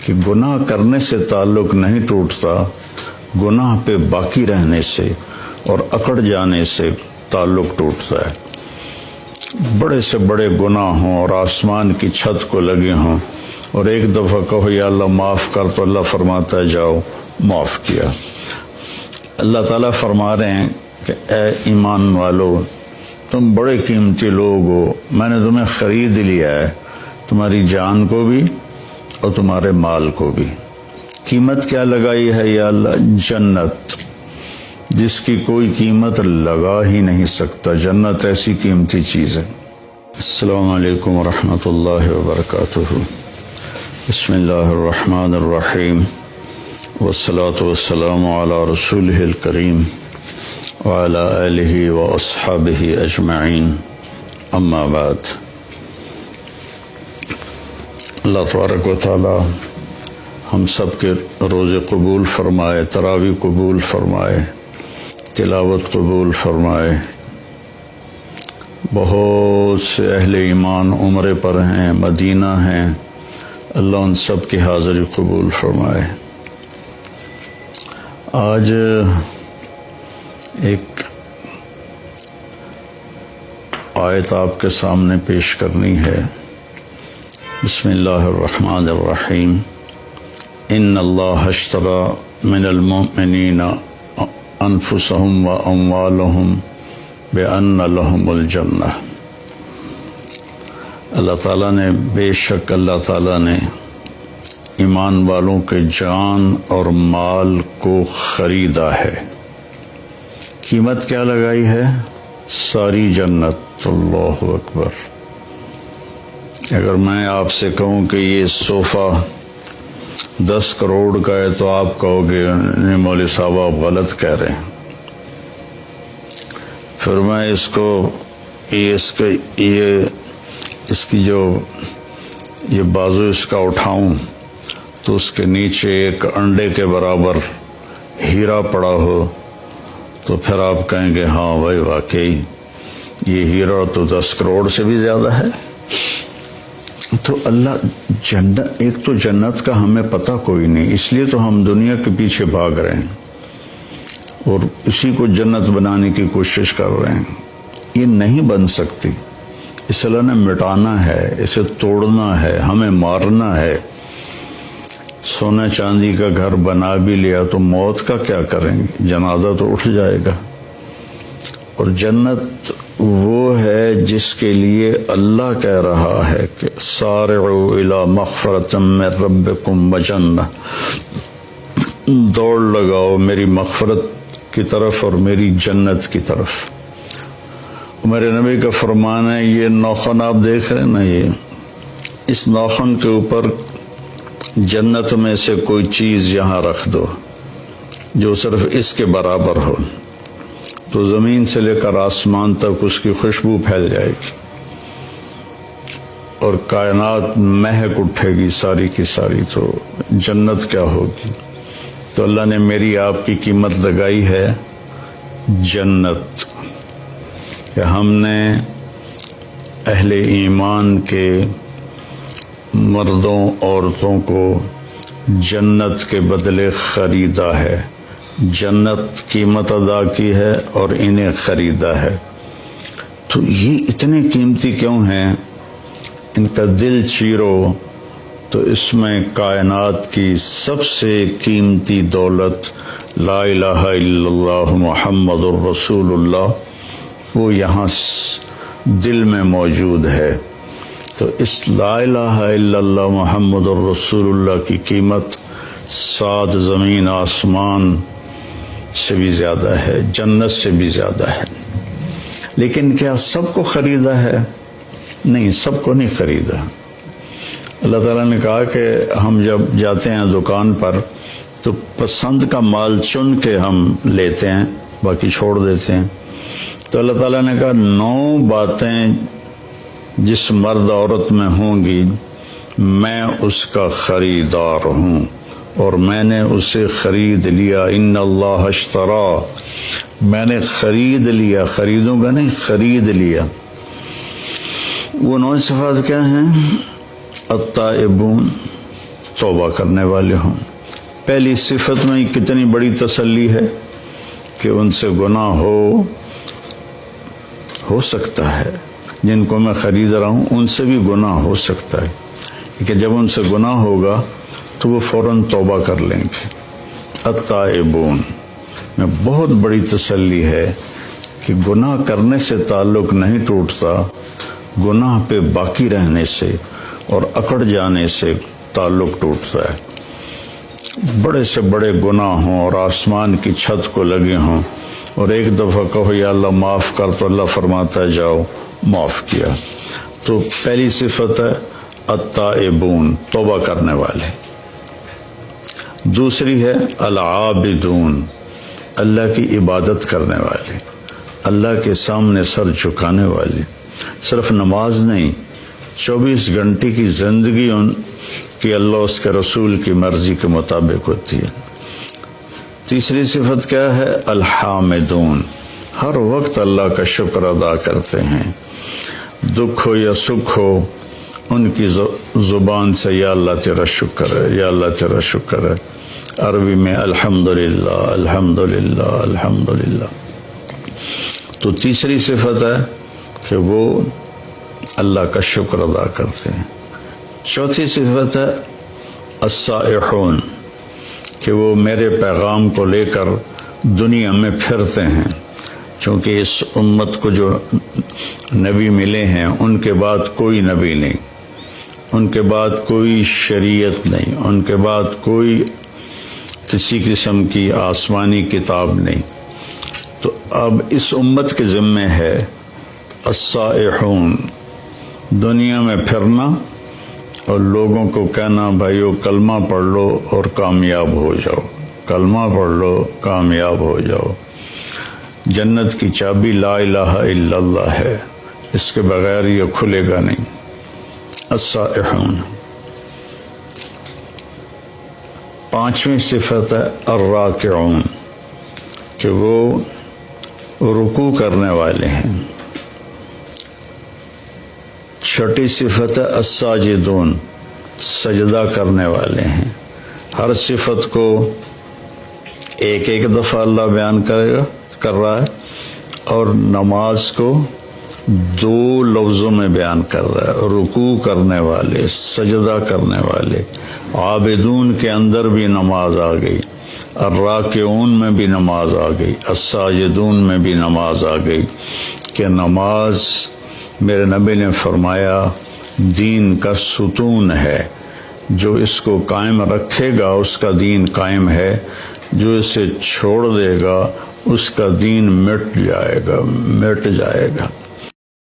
کہ گناہ کرنے سے تعلق نہیں ٹوٹتا، گناہ پہ باقی رہنے سے اور اکڑ جانے سے تعلق ٹوٹتا ہے۔ بڑے سے بڑے گناہ ہوں اور آسمان کی چھت کو لگے ہوں اور ایک دفعہ کہو یا اللہ معاف کر، تو اللہ فرماتا ہے جاؤ معاف کیا۔ اللہ تعالیٰ فرما رہے ہیں کہ اے ایمان والو، تم بڑے قیمتی لوگ ہو، میں نے تمہیں خرید لیا ہے، تمہاری جان کو بھی اور تمہارے مال کو بھی۔ قیمت کیا لگائی ہے یا اللہ؟ جنت، جس کی کوئی قیمت لگا ہی نہیں سکتا۔ جنت ایسی قیمتی چیز ہے۔ السلام علیکم ورحمۃ اللہ وبرکاتہ۔ بسم اللہ الرحمن الرحیم، والصلاة والسلام علی رسولہ الکریم وعلی آلہ واصحابہ اجمعین، اما بعد۔ اللہ تبارک و تعالی ہم سب کے روزے قبول فرمائے، تراویح قبول فرمائے، تلاوت قبول فرمائے۔ بہت سے اہل ایمان عمرے پر ہیں، مدینہ ہیں، اللہ ان سب کی حاضری قبول فرمائے۔ آج ایک آیت آپ کے سامنے پیش کرنی ہے۔ بسم اللہ الرحمن الرحیم۔ ان اللہ اشتری من المؤمنین انفسهم واموالهم بان لهم الجنہ۔ اللہ تعالیٰ نے، بے شک اللہ تعالیٰ نے ایمان والوں کے جان اور مال کو خریدا ہے۔ قیمت کیا لگائی ہے؟ ساری جنت۔ اللہ اکبر۔ اگر میں آپ سے کہوں کہ یہ صوفہ 10 کروڑ کا ہے تو آپ کہو گے نہیں مولوی صاحب آپ غلط کہہ رہے ہیں۔ پھر میں اس کی جو یہ بازو اس کا اٹھاؤں تو اس کے نیچے ایک انڈے کے برابر ہیرا پڑا ہو تو پھر آپ کہیں گے ہاں بھائی واقعی یہ ہیرا تو 10 کروڑ سے بھی زیادہ ہے۔ تو اللہ جنت، ایک تو جنت کا ہمیں پتہ کوئی نہیں، اس لیے تو ہم دنیا کے پیچھے بھاگ رہے ہیں اور اسی کو جنت بنانے کی کوشش کر رہے ہیں۔ یہ نہیں بن سکتی، اس اللہ نے مٹانا ہے، اسے توڑنا ہے، ہمیں مارنا ہے۔ سونا چاندی کا گھر بنا بھی لیا تو موت کا کیا کریں گے؟ جنازہ تو اٹھ جائے گا۔ اور جنت وہ ہے جس کے لیے اللہ کہہ رہا ہے کہ سارعوا الی مغفرۃ من ربکم وجنہ، دوڑ لگاؤ میری مغفرت کی طرف اور میری جنت کی طرف۔ میرے نبی کا فرمان ہے، یہ ناخن آپ دیکھ رہے ہیں نا، یہ اس ناخن کے اوپر جنت میں سے کوئی چیز یہاں رکھ دو جو صرف اس کے برابر ہو، تو زمین سے لے کر آسمان تک اس کی خوشبو پھیل جائے گی اور کائنات مہک اٹھے گی ساری کی ساری۔ تو جنت کیا ہوگی؟ تو اللہ نے میری آپ کی قیمت لگائی ہے جنت، کہ ہم نے اہل ایمان کے مردوں عورتوں کو جنت کے بدلے خریدا ہے، جنت قیمت ادا کی ہے اور انہیں خریدا ہے۔ تو یہ اتنے قیمتی کیوں ہیں؟ ان کا دل چیرو تو اس میں کائنات کی سب سے قیمتی دولت لا الہ الا اللہ محمد الرسول اللہ وہ یہاں دل میں موجود ہے۔ تو اس لا الہ الا اللہ محمد الرسول اللہ کی قیمت 7 زمین آسمان سے بھی زیادہ ہے، جنت سے بھی زیادہ ہے۔ لیکن کیا سب کو خریدا ہے؟ نہیں، سب کو نہیں خریدا۔ اللہ تعالیٰ نے کہا کہ ہم جب جاتے ہیں دکان پر تو پسند کا مال چن کے ہم لیتے ہیں، باقی چھوڑ دیتے ہیں۔ تو اللہ تعالیٰ نے کہا 9 باتیں جس مرد عورت میں ہوں گی میں اس کا خریدار ہوں اور میں نے اسے خرید لیا۔ ان اللہ اشتری، میں نے خرید لیا، خریدوں گا نہیں، خرید لیا۔ وہ 9 صفات کیا ہیں؟ التائبون، توبہ کرنے والے ہوں۔ پہلی صفت میں کتنی بڑی تسلی ہے کہ ان سے گناہ ہو سکتا ہے، جن کو میں خرید رہا ہوں ان سے بھی گناہ ہو سکتا ہے، کہ جب ان سے گناہ ہوگا تو وہ فوراً توبہ کر لیں گے۔ التائبون میں بہت بڑی تسلی ہے کہ گناہ کرنے سے تعلق نہیں ٹوٹتا، گناہ پہ باقی رہنے سے اور اکڑ جانے سے تعلق ٹوٹتا ہے۔ بڑے سے بڑے گناہ ہوں اور آسمان کی چھت کو لگے ہوں اور ایک دفعہ کہو یا اللہ معاف کر، تو اللہ فرماتا ہے جاؤ معاف کیا۔ تو پہلی صفت ہے التائبون، توبہ کرنے والے۔ دوسری ہے العابدون، اللہ کی عبادت کرنے والے، اللہ کے سامنے سر جھکانے والے۔ صرف نماز نہیں، 24 گھنٹے کی زندگی ان کی اللہ اس کے رسول کی مرضی کے مطابق ہوتی ہے۔ تیسری صفت کیا ہے؟ الحامدون، ہر وقت اللہ کا شکر ادا کرتے ہیں، دکھ ہو یا سکھ ہو ان کی زبان سے یا اللہ تیرا شکر ہے، یا اللہ تیرا شکر ہے۔ عربی میں الحمدللہ الحمدللہ الحمدللہ۔ تو تیسری صفت ہے کہ وہ اللہ کا شکر ادا کرتے ہیں۔ چوتھی صفت ہے السائحون، کہ وہ میرے پیغام کو لے کر دنیا میں پھرتے ہیں، چونکہ اس امت کو جو نبی ملے ہیں ان کے بعد کوئی نبی نہیں، ان کے بعد کوئی شریعت نہیں، ان کے بعد کوئی کسی قسم کی آسمانی کتاب نہیں۔ تو اب اس امت کے ذمے ہے السائحون، دنیا میں پھرنا اور لوگوں کو کہنا بھائیو کلمہ پڑھ لو اور کامیاب ہو جاؤ، کلمہ پڑھ لو کامیاب ہو جاؤ۔ جنت کی چابی لا الہ الا اللہ ہے، اس کے بغیر یہ کھلے گا نہیں۔ السائحون۔ پانچویں صفت ہے الراکعون، کہ وہ رکوع کرنے والے ہیں۔ چھٹی صفت ہے الساجدون، سجدہ کرنے والے ہیں۔ ہر صفت کو ایک ایک دفعہ اللہ بیان کر رہا ہے اور نماز کو 2 لفظوں میں بیان کر رہا ہے، رکوع کرنے والے، سجدہ کرنے والے۔ عابدون کے اندر بھی نماز آ گئی، الراکعون میں بھی نماز آ گئی، الساجدون میں بھی نماز آ گئی، کہ نماز میرے نبی نے فرمایا دین کا ستون ہے، جو اس کو قائم رکھے گا اس کا دین قائم ہے، جو اسے چھوڑ دے گا اس کا دین مٹ جائے گا۔